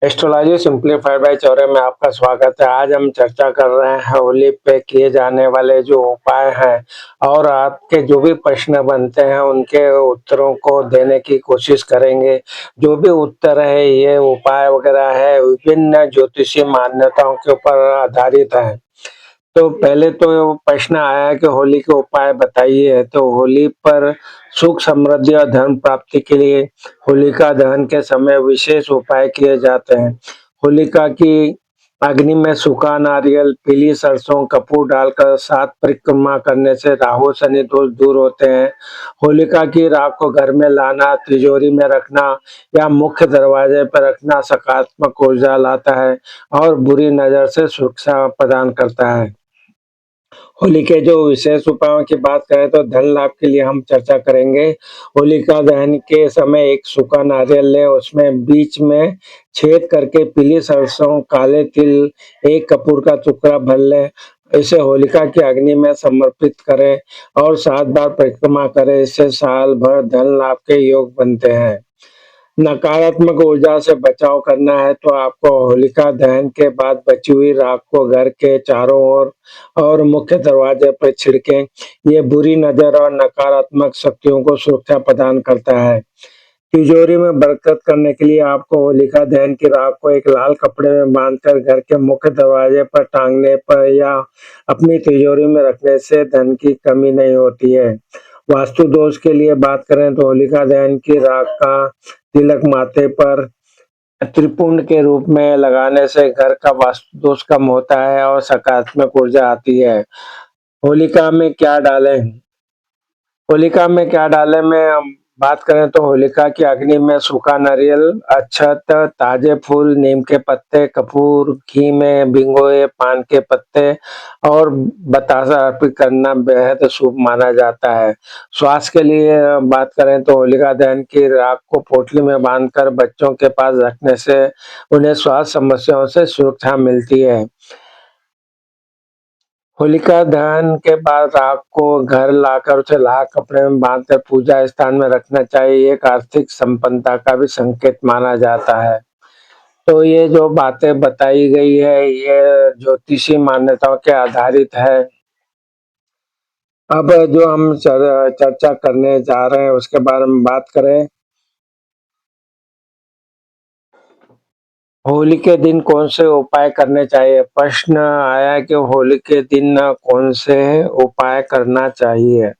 Astrology simplified bye Chaure में आपका स्वागत है। आज हम चर्चा कर रहे हैं होली पे किए जाने वाले जो उपाय हैं और आपके जो भी प्रश्न बनते हैं उनके उत्तरों को देने की कोशिश करेंगे। जो भी उत्तर है ये उपाय वगैरह है विभिन्न ज्योतिषीय मान्यताओं के ऊपर आधारित है। तो पहले तो प्रश्न आया कि होली के उपाय बताइए। तो होली पर सुख समृद्धि और धन प्राप्ति के लिए होलिका दहन के समय विशेष उपाय किए जाते हैं। होलिका की अग्नि में सूखा नारियल, पीली सरसों, कपूर डालकर 7 परिक्रमा करने से राहु शनि दोष दूर होते हैं। होलिका की राख को घर में लाना, तिजोरी में रखना या मुख्य दरवाजे पर रखना सकारात्मक ऊर्जा लाता है और बुरी नजर से सुरक्षा प्रदान करता है। होली के जो विशेष उपायों की बात करें तो धन लाभ के लिए हम चर्चा करेंगे। होलिका दहन के समय एक सूखा नारियल लें, उसमें बीच में छेद करके पीली सरसों, काले तिल, एक कपूर का टुकड़ा भर लें। इसे होलिका की अग्नि में समर्पित करें और 7 बार परिक्रमा करें। इससे साल भर धन लाभ के योग बनते हैं। नकारात्मक ऊर्जा से बचाव करना है तो आपको होलिका दहन के बाद बची हुई राख को घर के चारों ओर और मुख्य दरवाजे पर छिड़कें। ये बुरी नजर और नकारात्मक शक्तियों को सुरक्षा प्रदान करता है। तिजोरी में बरकत करने के लिए आपको होलिका दहन की राख को एक लाल कपड़े में बांधकर घर के मुख्य दरवाजे पर टांगने पर या अपनी तिजोरी में रखने से धन की कमी नहीं होती है। वास्तु दोष के लिए बात करें तो होलिका दहन की राख का तिलक माथे पर त्रिपुंड के रूप में लगाने से घर का वास्तु दोष कम होता है और सकारात्मक ऊर्जा आती है। होलिका में क्या डालें? होलिका में क्या डालें में हम बात करें तो होलिका की अग्नि में सूखा नारियल, अक्षत, ताजे फूल, नीम के पत्ते, कपूर, घी में भिगोए पान के पत्ते और बतासा अर्पित करना बेहद शुभ माना जाता है। स्वास्थ्य के लिए बात करें तो होलिका दहन की राख को पोटली में बांधकर बच्चों के पास रखने से उन्हें स्वास्थ्य समस्याओं से सुरक्षा मिलती है। होलिका दहन के बाद राख को घर लाकर उसे लाल कपड़े में बांधकर पूजा स्थान में रखना चाहिए। एक आर्थिक संपन्नता का भी संकेत माना जाता है। तो ये जो बातें बताई गई है ये ज्योतिषी मान्यताओं के आधारित है। अब जो हम चर्चा करने जा रहे हैं उसके बारे में बात करें। होली के दिन कौन से उपाय करने चाहिए? प्रश्न आया कि होली के दिन कौन से उपाय करना चाहिए?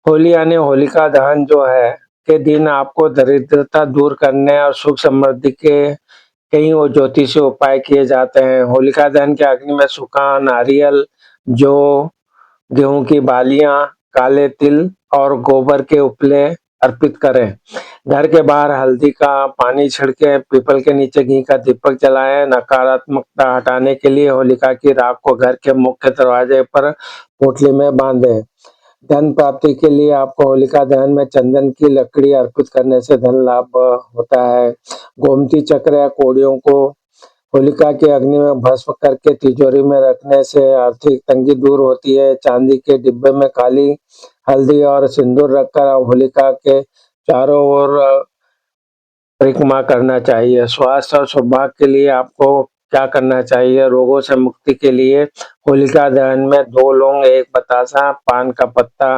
होली यानी होलिका दहन जो है के दिन आपको दरिद्रता दूर करने और सुख समृद्धि के कई वो ज्योतिषीय उपाय किए जाते हैं। होलिका दहन के अग्नि में सूखा नारियल, जौ, गेहूं की बालियां, काले तिल और गोबर के उपले अर्पित करें। घर के बाहर हल्दी का पानी छिड़के, पीपल के नीचे घी का दीपक जलाएं। नकारात्मकता हटाने के लिए होलिका की राख को घर के मुख्य दरवाजे पर पोटली में बांधें। धन प्राप्ति के लिए आपको होलिका दहन में चंदन की लकड़ी अर्पित करने से धन लाभ होता है। गोमती चक्र या कोड़ियों को होलिका की अग्नि में भस्म करके तिजोरी में रखने से आर्थिक तंगी दूर होती है। चांदी के डिब्बे में काली हल्दी और सिंदूर रखकर होलिका के चारों ओर परिक्रमा करना चाहिए। स्वास्थ्य और सौभाग्य के लिए आपको क्या करना चाहिए? रोगों से मुक्ति के लिए होलिका दहन में 2 लौंग, 1 बतासा, पान का पत्ता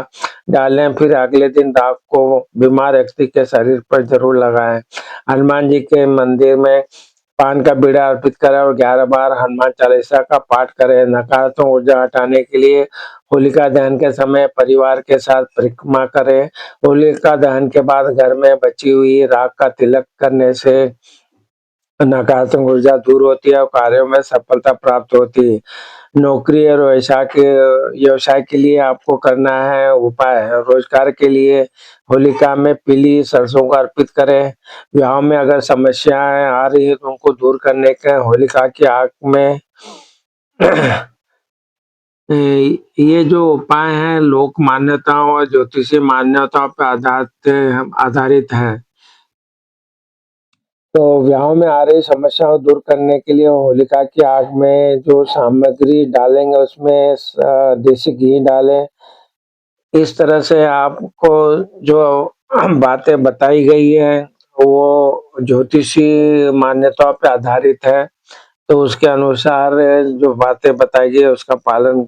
डालें। फिर अगले दिन राख को बीमार व्यक्ति के शरीर पर जरूर लगाएं। हनुमान जी के मंदिर में पान का बीड़ा अर्पित करें और 11 बार हनुमान चालीसा का पाठ करें। नकारात्मक ऊर्जा हटाने के लिए होलिका दहन के समय परिवार के साथ परिक्रमा करें। होलिका दहन के बाद घर में बची हुई राख का तिलक करने से नकारात्मक ऊर्जा दूर होती है और कार्यों में सफलता प्राप्त होती है। नौकरी और व्यवसाय के लिए आपको करना है उपाय। रोजगार के लिए होलिका में पीली सरसों को अर्पित करें। विवाह में अगर समस्याएं आ रही है तो उनको दूर करने के होलिका की आग में ये जो उपाय हैं लोक मान्यताओं और ज्योतिषीय मान्यताओं पर आधारित है। तो विवाह में आ रही समस्याओं को दूर करने के लिए होलिका की आग में जो सामग्री डालेंगे उसमें देसी घी डालें। इस तरह से आपको जो बातें बताई गई है वो ज्योतिषी मान्यताओं पे आधारित है, तो उसके अनुसार जो बातें बताई गई है उसका पालन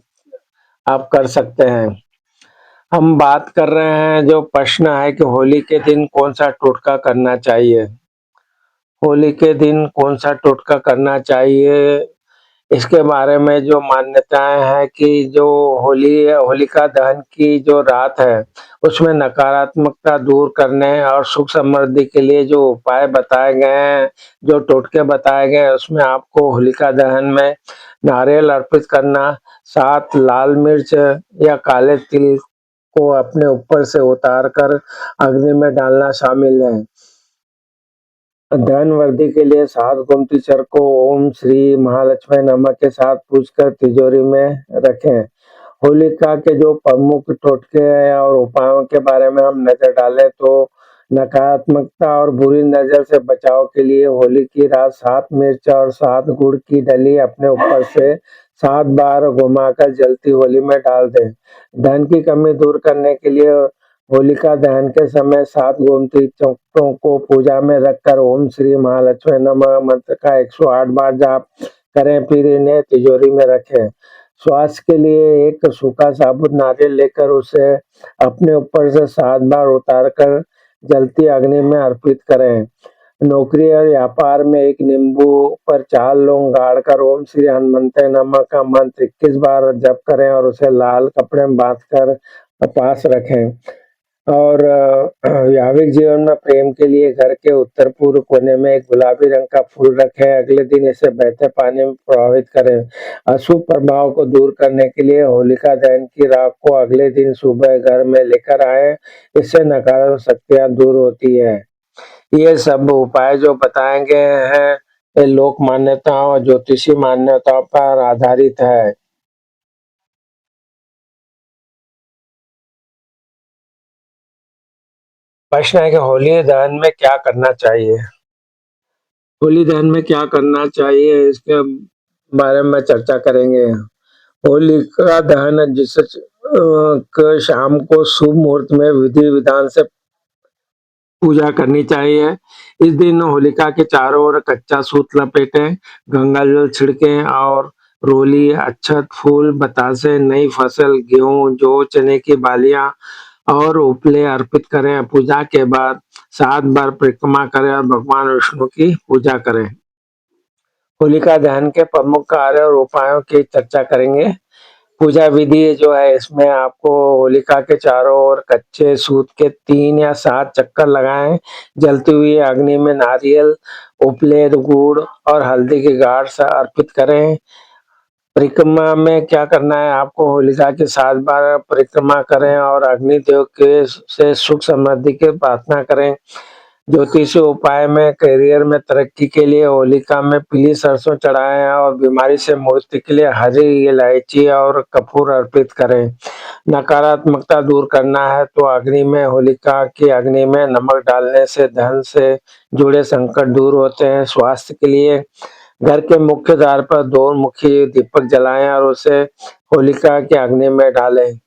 आप कर सकते हैं। हम बात कर रहे हैं जो प्रश्न है कि होली के दिन कौन-सा टोटका करना चाहिए? होली के दिन कौन-सा टोटका करना चाहिए? इसके बारे में जो मान्यताएँ हैं कि जो होलिका दहन की जो रात है, उसमें नकारात्मकता दूर करने और सुख समृद्धि के लिए जो उपाय बताए गए हैं, जो टोटके बताए गए हैं, उसमें आपको होलिका दहन में नारियल अर्पित करना, 7 लाल मिर्च या काले तिल को अपने ऊपर से उतार कर अग्नि में डालना शामिल है। धन वृद्धि के लिए 7 गोमती चर को ओम श्री महालक्ष्मी नमः के साथ पूजकर तिजोरी में रखें। होलिका के जो प्रमुख टोटके हैं और उपायों के बारे में हम नजर डालें तो नकारात्मकता और बुरी नजर से बचाव के लिए होली की रात 7 मिर्च और 7 गुड़ की डली अपने ऊपर से 7 बार घुमाकर जलती होली में डाल दें। धन की कमी दूर करने के लिए होलिका दहन के समय 7 गोमती चक्रों को पूजा में रखकर ओम श्री महालक्ष्मी नमः मंत्र का 108 बार जाप करें, फिर इन्हें तिजोरी में रखें। स्वास्थ्य के लिए एक सूखा साबुत नारियल लेकर उसे अपने ऊपर से 7 बार उतार कर जलती अग्नि में अर्पित करें। नौकरी और व्यापार में एक नींबू पर 4 लौंग गाड़कर ओम श्री हनुमंते नमः का मंत्र 21 बार जप करें और उसे लाल कपड़े में बांधकर पास रखें। और वैवाहिक जीवन में प्रेम के लिए घर के उत्तर-पूर्व कोने में एक गुलाबी रंग का फूल रखें। अगले दिन इसे बहते पानी में प्रवाहित करें। अशुभ प्रभाव को दूर करने के लिए होलिका दहन की राख को अगले दिन सुबह घर में लेकर आएँ। इससे नकारात्मक शक्तियाँ दूर होती हैं। ये सब उपाय जो बताए गए हैं, ये लोक मान्यताओं और ज्योतिषी मान्यताओं पर आधारित है। प्रश्न है कि होली दहन में क्या करना चाहिए? होली दहन में क्या करना चाहिए इसके बारे में चर्चा करेंगे। होलिका दहन जिसे शाम को शुभ मुहूर्त में विधि विधान से पूजा करनी चाहिए। इस दिन होलिका के चारों ओर कच्चा सूत लपेटें, गंगा जल छिड़कें और रोली, अक्षत, फूल, बतासे, नई फसल, गेहूं, जौ, चने की बालियां और उपले अर्पित करें। पूजा के बाद 7 बार परिक्रमा करें और भगवान विष्णु की पूजा करें। होलिका दहन के प्रमुख कार्य और उपायों की चर्चा करेंगे। पूजा विधि जो है इसमें आपको होलिका के चारों ओर कच्चे सूत के 3 या 7 चक्कर लगाएं। जलती हुई अग्नि में नारियल, उपले, गुड़ और हल्दी की गांठ से अर्पित करें। परिक्रमा में क्या करना है आपको होलिका के 7 बार परिक्रमा करें और अग्निदेव के से सुख समृद्धि की प्रार्थना करें। ज्योतिषी उपाय में करियर में तरक्की के लिए होलिका में पीली सरसों चढ़ाएं और बीमारी से मुक्ति के लिए हरी इलायची और कपूर अर्पित करें। नकारात्मकता दूर करना है तो अग्नि में होलिका की अग्नि में नमक डालने से धन से जुड़े संकट दूर होते हैं। स्वास्थ्य के लिए घर के मुख्य द्वार पर 2 मुखी दीपक जलाएं और उसे होलिका की अग्नि में डालें।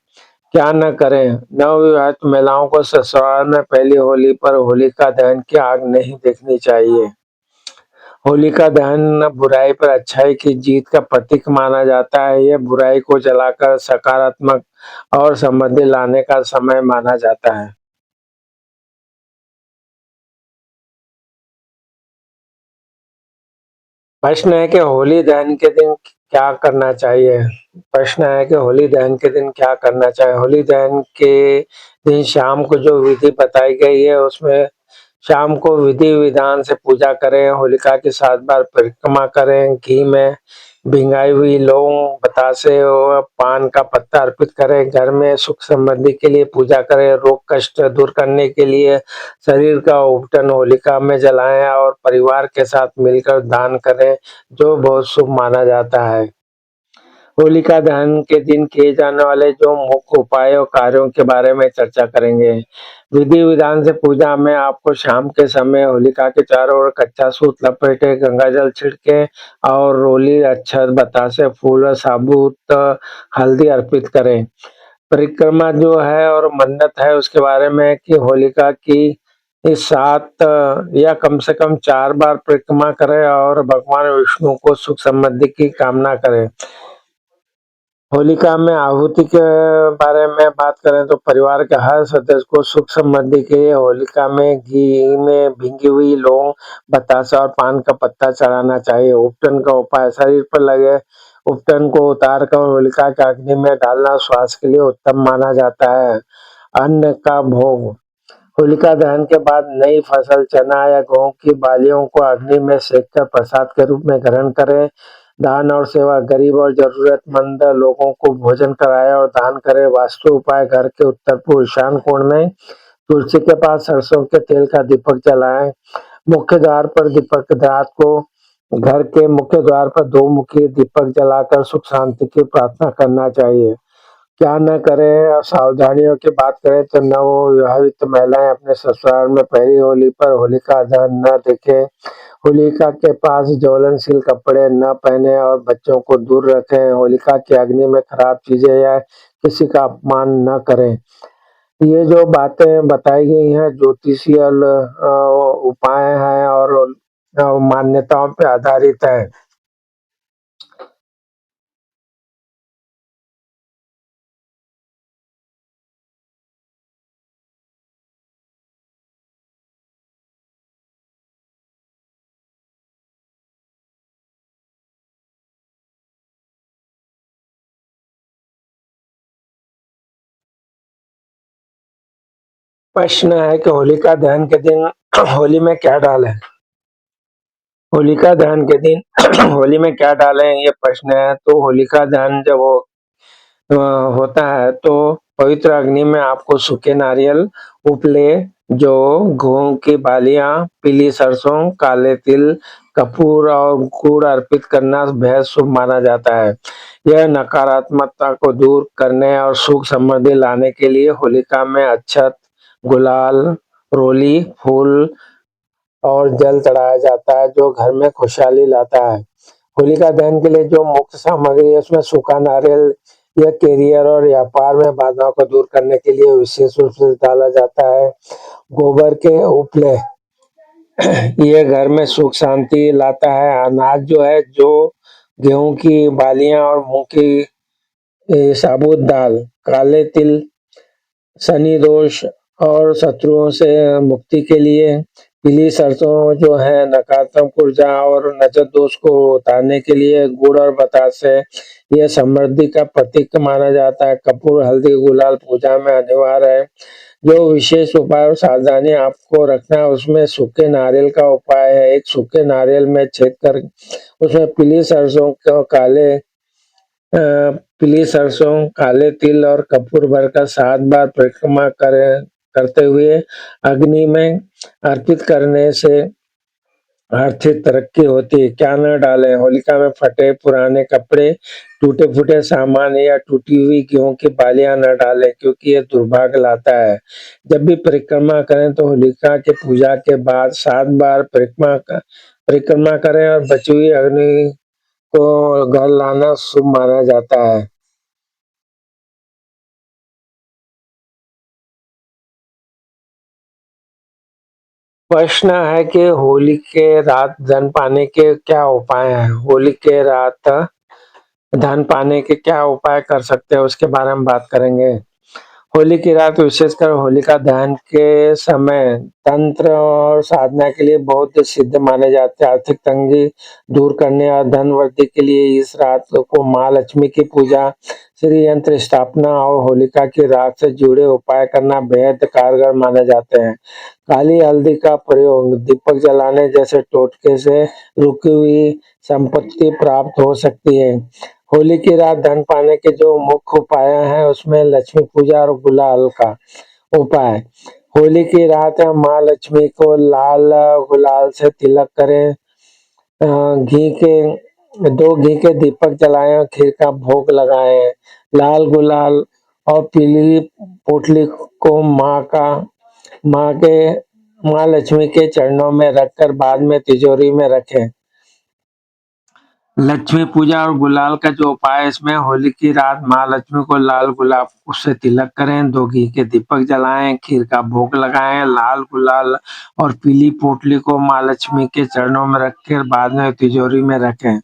क्या न करें? नवविवाहित महिलाओं को ससुराल में पहली होली पर होलिका दहन की आग नहीं देखनी चाहिए। होलिका दहन बुराई पर अच्छाई की जीत का प्रतीक माना जाता है। यह बुराई को जलाकर सकारात्मक और समृद्धि लाने का समय माना जाता है। प्रश्न है कि होली दहन के दिन क्या करना चाहिए? प्रश्न है कि होली दहन के दिन क्या करना चाहिए? होली दहन के दिन शाम को जो विधि बताई गई है उसमें शाम को विधि विधान से पूजा करें, होलिका के 7 बार परिक्रमा करें, घी में भिंगाई हुई लौंग, बतासे और पान का पत्ता अर्पित करें, घर में सुख समृद्धि के लिए पूजा करें, रोग कष्ट दूर करने के लिए शरीर का उपटन होलिका में जलाएं और परिवार के साथ मिलकर दान करें, जो बहुत शुभ माना जाता है। होलिका दहन के दिन किए जाने वाले जो मुख्य उपाय और कार्यों के बारे में चर्चा करेंगे। विधि विधान से पूजा में आपको शाम के समय होलिका के चारों ओर कच्चा सूत लपेटे, गंगा जल छिड़के और रोली, अक्षत, बतासे, फूल और साबुत हल्दी अर्पित करें। परिक्रमा जो है और मन्नत है उसके बारे में कि होलिका की इस 7 या कम से कम 4 बार परिक्रमा करें और भगवान विष्णु को सुख समृद्धि की कामना करें। होलिका में आहुति के बारे में बात करें तो परिवार के हर सदस्य को सुख समृद्धि के लिए होलिका में घी में भींगी हुई लौंग, बतासा और पान का पत्ता चढ़ाना चाहिए। उपटन का उपाय, शरीर पर लगे उपटन को उतार कर होलिका के अग्नि में डालना स्वास्थ्य के लिए उत्तम माना जाता है। अन्न का भोग, होलिका दहन के बाद नई फसल चना या गेहूं की बालियों को अग्नि में सेककर प्रसाद के रूप में ग्रहण करें। दान और सेवा, गरीब और जरूरतमंद लोगों को भोजन कराएं और दान करें। वास्तु उपाय, घर के उत्तर पूर्व ईशान कोण में तुलसी के पास सरसों के तेल का दीपक जलाएं। मुख्य द्वार पर दीपक, रात को घर के मुख्य द्वार पर 2 मुखी दीपक जलाकर सुख शांति की प्रार्थना करना चाहिए। क्या न करें, और सावधानियों की बात करें तो नवविवाहित महिलाएं अपने ससुराल में पहली होली पर होलिका दहन न देखें। होलिका के पास ज्वलनशील कपड़े न पहने और बच्चों को दूर रखें। होलिका की अग्नि में खराब चीजें या किसी का अपमान न करें। ये जो बातें बताई गई हैं ज्योतिषीय उपाय हैं और मान्यताओं पे आधारित है। प्रश्न है कि होलिका दहन के दिन होली में क्या डालें? होलिका दहन के दिन होली में क्या डालें, ये प्रश्न है। तो होलिका दहन जब अ, होता है तो पवित्र अग्नि में आपको सूखे नारियल, उपले, जो गेहूं की बालियां, पीली सरसों, काले तिल, कपूर और गुड़ अर्पित करना बेहद शुभ माना जाता है। यह नकारात्मकता को दूर करने और सुख समृद्धि लाने के लिए होलिका में अक्षत, गुलाल, रोली, फूल और जल चढ़ाया जाता है जो घर में खुशहाली लाता है। होलिका दहन के लिए जो मुख्य सामग्री है उसमें सूखा नारियल, यह कैरियर और व्यापार में बाधाओं को दूर करने के लिए विशेष रूप से डाला जाता है। गोबर के उपले, ये घर में सुख शांति लाता है। अनाज जो है, जो गेहूं की बालियां और मूंग की साबुत दाल, काले तिल, शनि दोष और शत्रुओं से मुक्ति के लिए, पीली सरसों जो है नकारात्मक ऊर्जा और नजर दोष को उतारने के लिए, गुड़ और बतासे यह समृद्धि का प्रतीक माना जाता है। कपूर, हल्दी, गुलाल पूजा में अनिवार्य है। जो विशेष उपाय और सावधानी आपको रखना है उसमें सूखे नारियल का उपाय है। एक सूखे नारियल में छेद कर उसमें पीली सरसों, काले तिल और कपूर भरकर 7 बार परिक्रमा करते हुए अग्नि में अर्पित करने से आर्थिक तरक्की होती है। क्या न डालें, होलिका में फटे पुराने कपड़े, टूटे फूटे सामान या टूटी हुई गेहूं की बालियां न डालें क्योंकि ये दुर्भाग्य लाता है। जब भी परिक्रमा करें तो होलिका के पूजा के बाद 7 बार परिक्रमा करें और बची हुई अग्नि को घर लाना शुभ माना जाता है। प्रश्न है कि होली के रात धन पाने के क्या उपाय हैं? होली के रात धन पाने के क्या उपाय कर सकते हैं उसके बारे में बात करेंगे। होली की रात, विशेषकर होलिका दहन के समय, तंत्र और साधना के लिए बहुत सिद्ध माने जाते हैं। आर्थिक तंगी दूर करने और धन वृद्धि के लिए इस रात को माँ लक्ष्मी की पूजा, श्री यंत्र स्थापना और होलिका की रात से जुड़े उपाय करना बेहद कारगर माने जाते हैं। काली हल्दी का प्रयोग दीपक जलाने जैसे टोटके से रुकी हुई संपत्ति प्राप्त हो सकती है। होली की रात धन पाने के जो मुख्य उपाय हैं उसमें लक्ष्मी पूजा और गुलाल का उपाय। होली की रात माँ लक्ष्मी को लाल गुलाल से तिलक करें। घी के 2 घी के दीपक जलाएं और खीर का भोग लगाएं। लाल गुलाल और पीली पोटली को माँ के माँ लक्ष्मी के चरणों में रखकर बाद में तिजोरी में रखें। लक्ष्मी पूजा और गुलाल का जो उपाय है इसमें होली की रात महालक्ष्मी को लाल गुलाब से तिलक करें, 2 घी के दीपक जलाएं, खीर का भोग लगाएं, लाल गुलाल और पीली पोटली को महालक्ष्मी के चरणों में रखकर बाद में तिजोरी में रखें।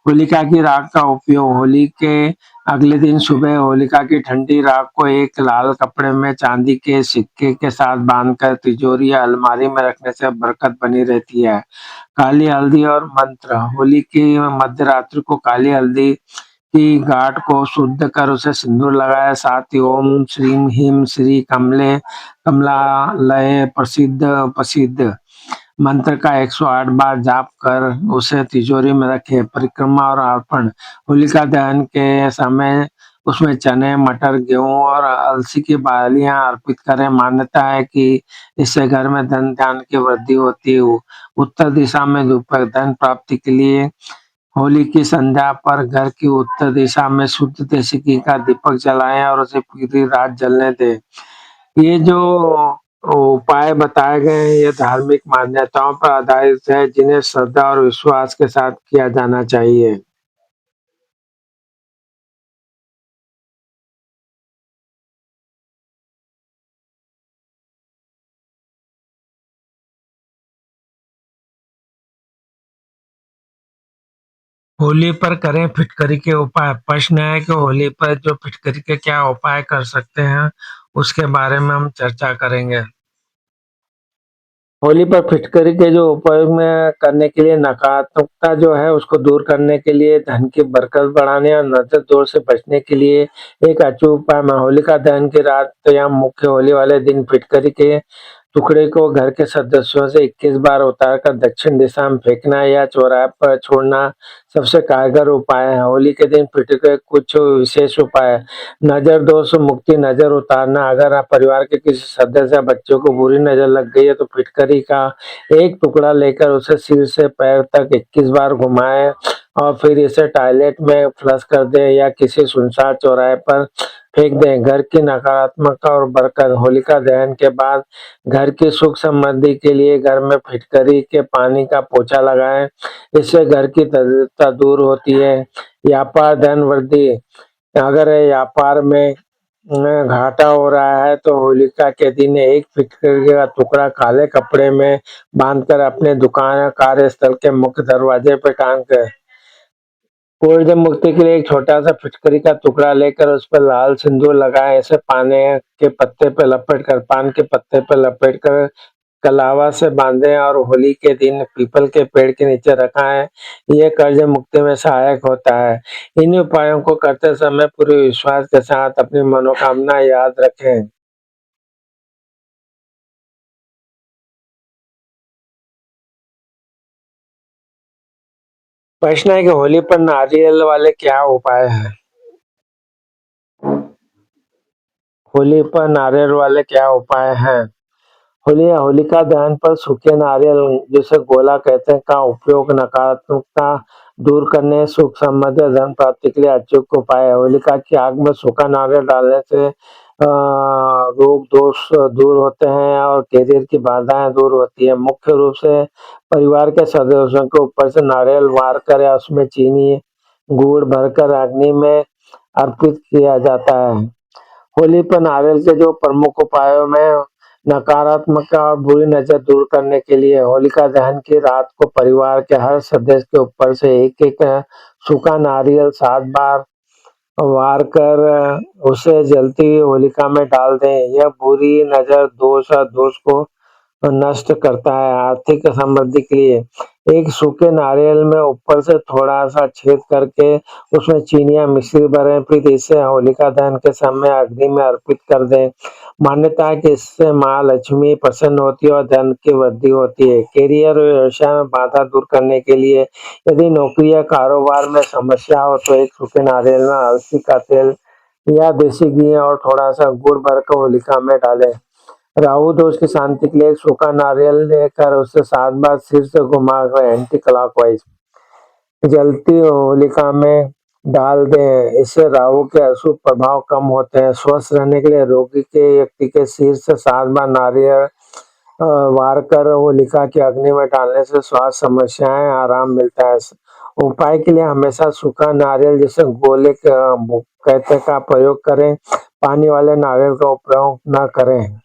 होलिका की राख का उपयोग होली के अगले दिन सुबह होलिका की ठंडी राख को एक लाल कपड़े में चांदी के सिक्के के साथ बांधकर तिजोरी या अलमारी में रखने से बरकत बनी रहती है। काली हल्दी और मंत्र होली की मध्य रात्रि को काली हल्दी की गांठ को शुद्ध कर उसे सिंदूर लगाया, साथ ही ओम श्रीम ह्रीम श्री कमले कमलालय प्रसिद्ध प्रसिद्ध मंत्र का 108 बार जाप कर उसे तिजोरी में रखे। परिक्रमा और अर्पण होलिका दहन के समय उसमें चने, मटर, गेहूं और अलसी की बालियां अर्पित करें। मान्यता है कि इससे घर में धन धान्य की वृद्धि होती है। उत्तर दिशा में धूप धन प्राप्ति के लिए होली की संध्या पर घर की उत्तर दिशा में शुद्ध देसी घी का दीपक जलाएं और उसे पूरी रात जलने दें। ये जो उपाय बताए गए हैं ये धार्मिक मान्यताओं पर आधारित है जिन्हें श्रद्धा और विश्वास के साथ किया जाना चाहिए। होली पर करें फिटकरी के उपाय। प्रश्न है कि होली पर जो फिटकरी के क्या उपाय कर सकते हैं उसके बारे में हम चर्चा करेंगे। होली पर फिटकरी के जो उपयोग में करने के लिए नकारात्मकता जो है उसको दूर करने के लिए, धन की बरकत बढ़ाने और नजर दोष से बचने के लिए एक अचूक उपाय में होलिका दहन की रात या मुख्य होली वाले दिन फिटकरी के टुकड़े को घर के सदस्यों से 21 बार उतारकर दक्षिण दिशा में फेंकना या चौराहे पर छोड़ना सबसे कारगर उपाय है। होली के दिन फिटकरी के कुछ विशेष उपाय है। नजर दोष मुक्ति नजर उतारना, अगर आप परिवार के किसी सदस्य या बच्चों को बुरी नजर लग गई है तो फिटकरी का एक टुकड़ा लेकर उसे सिर से पैर तक 21 बार घुमाएं और फिर इसे टॉयलेट में फ्लश कर दें या किसी सुनसान चौराहे पर फेंक दें। घर की नकारात्मकता और बरकत होलिका दहन के बाद घर की सुख समृद्धि के लिए घर में फिटकरी के पानी का पोछा लगाएं, इससे घर की दरिद्रता दूर होती है। व्यापार धन वृद्धि, अगर व्यापार में घाटा हो रहा है तो होलिका के दिन एक फिटकरी का टुकड़ा काले कपड़े में बांधकर अपने दुकान या कार्यस्थल के मुख्य दरवाजे पर टांग कर ऊर्जा मुक्ति के लिए एक छोटा सा फिटकरी का टुकड़ा लेकर उस पर लाल सिंदूर लगाएं। इसे पान के पत्ते पर लपेट कर कलावा से बांधें और होली के दिन पीपल के पेड़ के नीचे रखाएं। यह कर्ज मुक्ति में सहायक होता है। इन उपायों को करते समय पूरे विश्वास के साथ अपनी मनोकामना याद रखें। प्रश्न है कि होली पर नारियल वाले क्या उपाय हैं? होली पर नारियल वाले क्या उपाय हैं? होली या होलिका दहन पर सूखे नारियल, जिसे गोला कहते हैं, का उपयोग नकारात्मकता दूर करने, सुख समृद्धि और धन प्राप्ति के लिए अचूक उपाय है। होलिका की आग में सूखा नारियल डालने से रोग दोष दूर होते हैं और कैरियर की बाधाएं दूर होती है। मुख्य रूप से परिवार के सदस्यों के ऊपर से नारियल वार कर या उसमें चीनी गुड़ भरकर अग्नि में अर्पित किया जाता है। होली पर नारियल के जो प्रमुख उपायों में नकारात्मकता और बुरी नजर दूर करने के लिए होलिका दहन की रात को परिवार के हर सदस्य के ऊपर से एक एक सूखा नारियल 7 बार वार कर उसे जलती हुई होलिका में डाल दें। यह बुरी नजर दोष और दोष को नष्ट करता है। आर्थिक समृद्धि के लिए एक सूखे नारियल में ऊपर से थोड़ा सा छेद करके उसमें चीनी या मिश्री भरें, फिर इसे होलिका दहन के समय अग्नि में अर्पित कर दें। मान्यता है कि इससे माँ लक्ष्मी प्रसन्न होती है और धन की वृद्धि होती है। कैरियर और व्यवसाय में बाधा दूर करने के लिए यदि नौकरी या कारोबार में समस्या हो तो एक सूखे नारियल में अलसी का तेल या देसी घी और थोड़ा सा गुड़ भरकर होलिका में डालें। राहु दोष की शांति के लिए एक सूखा नारियल लेकर उसे 7 बार सिर से घुमाकर एंटी क्लॉकवाइज जलती होलिका में डाल दें। इससे राहु के अशुभ प्रभाव कम होते हैं। स्वस्थ रहने के लिए रोगी के व्यक्ति के सिर से 7 बार नारियल वार कर होलिका की अग्नि में डालने से स्वास्थ्य समस्याएं आराम मिलता है। उपाय के लिए हमेशा सूखा नारियल जैसे गोले कहते का प्रयोग करें, पानी वाले नारियल का उपयोग न करें।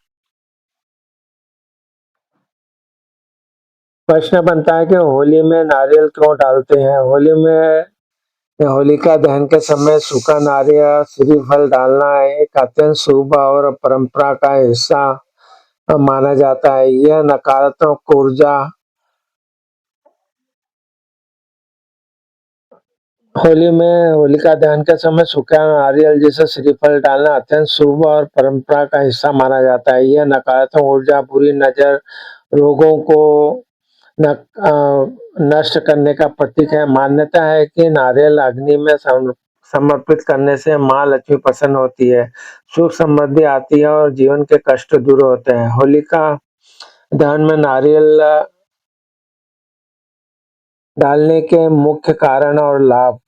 प्रश्न बनता है कि होली में नारियल क्यों डालते हैं? होली में होलिका दहन के समय सूखा नारियल श्रीफल डालना एक अत्यंत शुभ और परंपरा का हिस्सा माना जाता है। यह नकारात्मक ऊर्जा होली में होलिका दहन के समय सूखा नारियल जैसे श्रीफल डालना अत्यंत शुभ और परंपरा का हिस्सा माना जाता है। यह नकारात्मक ऊर्जा, बुरी नजर, रोगों को नष्ट करने का प्रतीक है। मान्यता है कि नारियल अग्नि में समर्पित करने से माँ लक्ष्मी प्रसन्न होती है, सुख समृद्धि आती है और जीवन के कष्ट दूर होते हैं। होलिका दहन में नारियल डालने के मुख्य कारण और लाभ।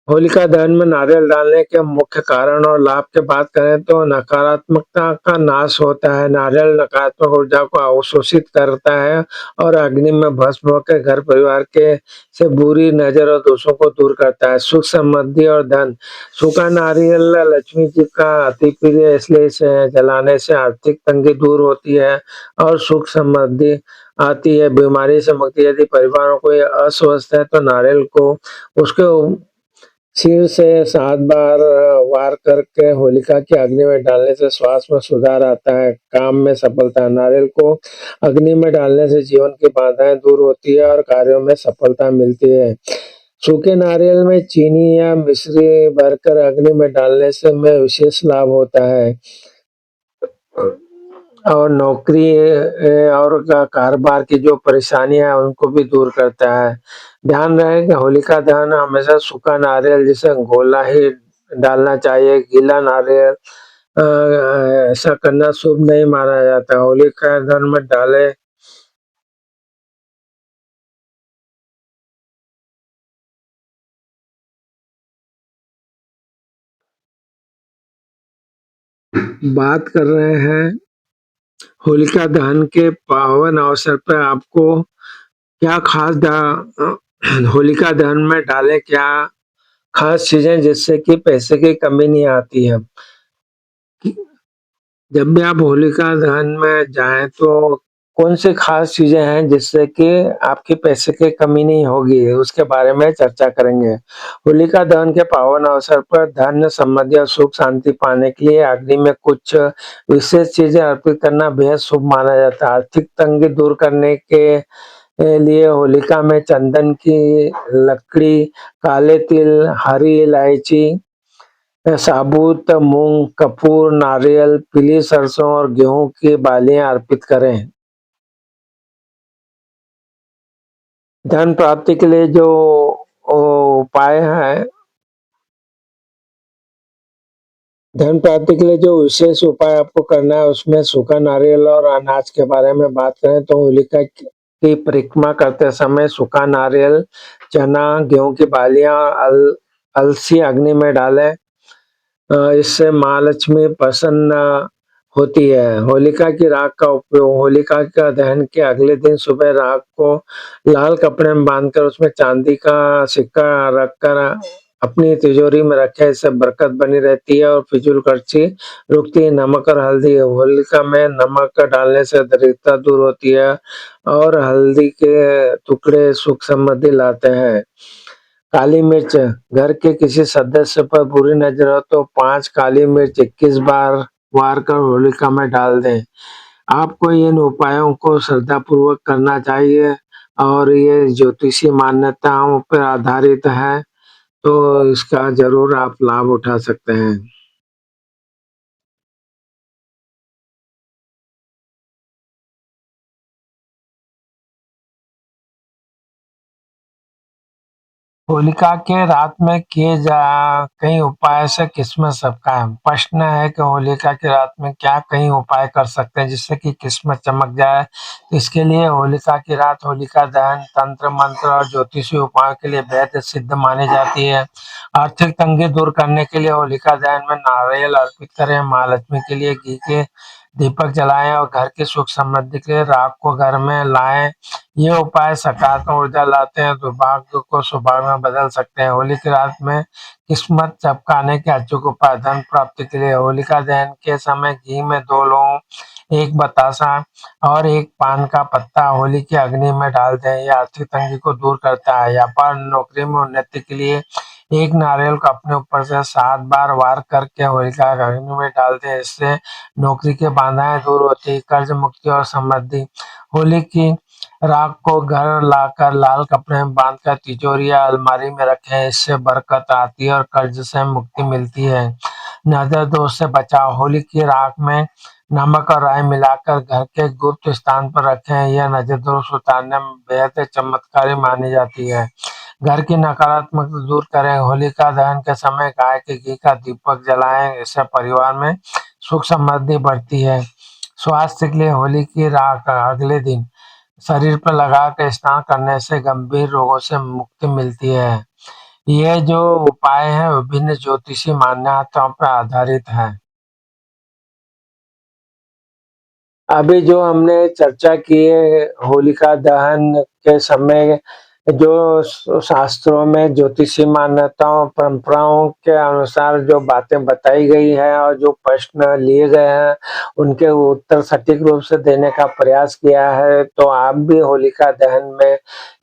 होलिका दहन में नारियल डालने के मुख्य कारण और लाभ की बात करें तो नकारात्मकता का नाश होता है। नारियल नकारात्मक ऊर्जा को अवशोषित करता है और अग्नि में भस्म होकर घर परिवार के से बुरी नजर और दोषों को दूर करता है। सुख समृद्धि और धन। सूखा नारियल लक्ष्मी जी का अति प्रिय, इसलिए इसे जलाने से आर्थिक तंगी दूर होती है और सुख समृद्धि आती है, बीमारी से मुक्ति। यदि परिवारों को ये अस्वस्थ है तो नारियल को उसके सिर से 7 बार वार करके होलिका की अग्नि में डालने से श्वास में सुधार आता है, काम में सफलता। नारियल को अग्नि में डालने से जीवन की बाधाएं दूर होती है और कार्यों में सफलता मिलती है। सूखे नारियल में चीनी या मिश्री भरकर अग्नि में डालने से में विशेष लाभ होता है और नौकरी और कारोबार की जो परेशानियां हैं उनको भी दूर करता है। ध्यान रहे कि होलिका दहन हमेशा सूखा नारियल जैसे गोला ही डालना चाहिए। गीला नारियल ऐसा करना शुभ नहीं माना जाता। होलिका दहन में डाले बात कर रहे हैं होलिका दहन के पावन अवसर पर आपको क्या होलिका दहन में डालें क्या खास चीजें जिससे कि पैसे की कमी नहीं आती है। जब भी आप होलिका दहन में जाएं तो कौन सी खास चीजें हैं जिससे कि आपके पैसे की कमी नहीं होगी, उसके बारे में चर्चा करेंगे। होलिका दहन के पावन अवसर पर धन समृद्धि और सुख शांति पाने के लिए अग्नि में कुछ विशेष चीजें अर्पित करना बेहद शुभ माना जाता है। आर्थिक तंगी दूर करने के लिए होलिका में चंदन की लकड़ी, काले तिल, हरी इलायची, साबुत मूंग, कपूर, नारियल, पीली सरसों और गेहूं की बालियां अर्पित करें। धन प्राप्ति के लिए जो उपाय है, धन प्राप्ति के लिए जो विशेष उपाय आपको करना है उसमें सूखा नारियल और अनाज के बारे में बात करें तो होलिका की परिक्रमा करते समय सूखा नारियल, चना, गेहूं की बालियां, अलसी अग्नि में डालें। इससे माँ लक्ष्मी प्रसन्न होती है। होलिका की राख का उपयोग। होलिका का दहन के अगले दिन सुबह राख को लाल कपड़े में बांधकर उसमें चांदी का सिक्का रखकर अपनी तिजोरी में रखे, इससे बरकत बनी रहती है और फिजूल खर्ची रुकती है। नमक और हल्दी। होलिका में नमक डालने से दरिद्रता दूर होती है और हल्दी के टुकड़े सुख समृद्धि लाते हैं। काली मिर्च। घर के किसी सदस्य पर बुरी नजर हो तो 5 काली मिर्च 21 बार वार कर होलिका में डाल दें। आपको इन उपायों को श्रद्धा पूर्वक करना चाहिए और ये ज्योतिषी मान्यताओं पर आधारित है, तो इसका जरूर आप लाभ उठा सकते हैं। होलिका के रात में किए जा कई उपाय से किस्मत सबका है। प्रश्न है कि होलिका की रात में क्या कई उपाय कर सकते हैं जिससे कि किस्मत चमक जाए। तो इसके लिए होलिका की रात होलिका दहन तंत्र मंत्र और ज्योतिषी उपायों के लिए बेहद सिद्ध मानी जाती है। आर्थिक तंगी दूर करने के लिए होलिका दहन में नारियल अर्पित करें। माँ लक्ष्मी के लिए घी के दीपक जलाएं और घर की सुख समृद्धि के लिए राख को घर में लाएं। ये उपाय सकारात्मक ऊर्जा लाते हैं, दुर्भाग्य को सौभाग्य में बदल सकते हैं। होली की रात में किस्मत चमकाने के अचूक उपाय। धन प्राप्ति के लिए होलिका दहन के समय घी में 2 लौंग, 1 बतासा और 1 पान का पत्ता होली की अग्नि में डाल दें। यह आर्थिक तंगी को दूर करता है। व्यापार नौकरी में उन्नति के लिए 1 नारियल को अपने ऊपर से 7 बार वार करके होलिका की अग्नि में डाल दें। इससे नौकरी की बाधाएं दूर होती है। कर्ज मुक्ति और समृद्धि। होली की राख को घर लाकर लाल कपड़े में बांधकर तिजोरी या अलमारी में रखें। इससे बरकत आती है और कर्ज से मुक्ति मिलती है। नजर दोष से बचाव। होली की राख में नमक और राई मिलाकर घर के गुप्त स्थान पर रखें। यह नजर दोष उतारने में बेहद चमत्कारी मानी जाती है। घर की नकारात्मकता दूर करें। होलिका दहन के समय गाय के घी का दीपक जलाएं। इससे परिवार में सुख समृद्धि बढ़ती है। स्वास्थ्य के लिए होली की राख अगले दिन शरीर पर लगा कर स्नान करने से गंभीर रोगों से मुक्ति मिलती है। ये जो उपाय हैं विभिन्न ज्योतिषी मान्यताओं पर आधारित है। अभी जो हमने चर्चा की है होलिका दहन के समय जो शास्त्रों में ज्योतिषी मान्यताओं परंपराओं के अनुसार जो बातें बताई गई है और जो प्रश्न लिए गए हैं उनके उत्तर सटीक रूप से देने का प्रयास किया है। तो आप भी होलिका दहन में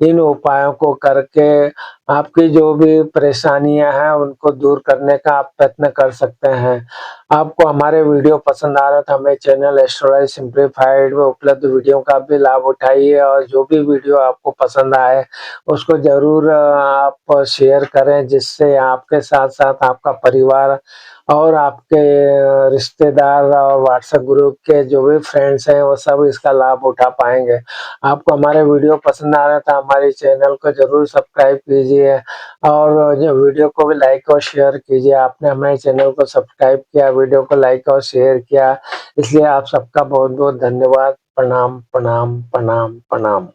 इन उपायों को करके आपकी जो भी परेशानियां हैं उनको दूर करने का आप प्रयत्न कर सकते हैं। आपको हमारे वीडियो पसंद आ रहा है तो हमें चैनल एस्ट्रोलॉजी सिंप्लीफाइड में उपलब्ध वीडियो का भी लाभ उठाइए और जो भी वीडियो आपको पसंद आए उसको ज़रूर आप शेयर करें, जिससे आपके साथ-साथ आपका परिवार और आपके रिश्तेदार और व्हाट्सएप ग्रुप के जो भी फ्रेंड्स हैं वो सब इसका लाभ उठा पाएँगे। आपको हमारे वीडियो पसंद आ रहा है तो हमारे चैनल को ज़रूर सब्सक्राइब कीजिए और जो वीडियो को भी लाइक और शेयर कीजिए। आपने हमारे चैनल को सब्सक्राइब किया, वीडियो को लाइक और शेयर किया, इसलिए आप सबका बहुत-बहुत धन्यवाद। प्रणाम, प्रणाम, प्रणाम, प्रणाम।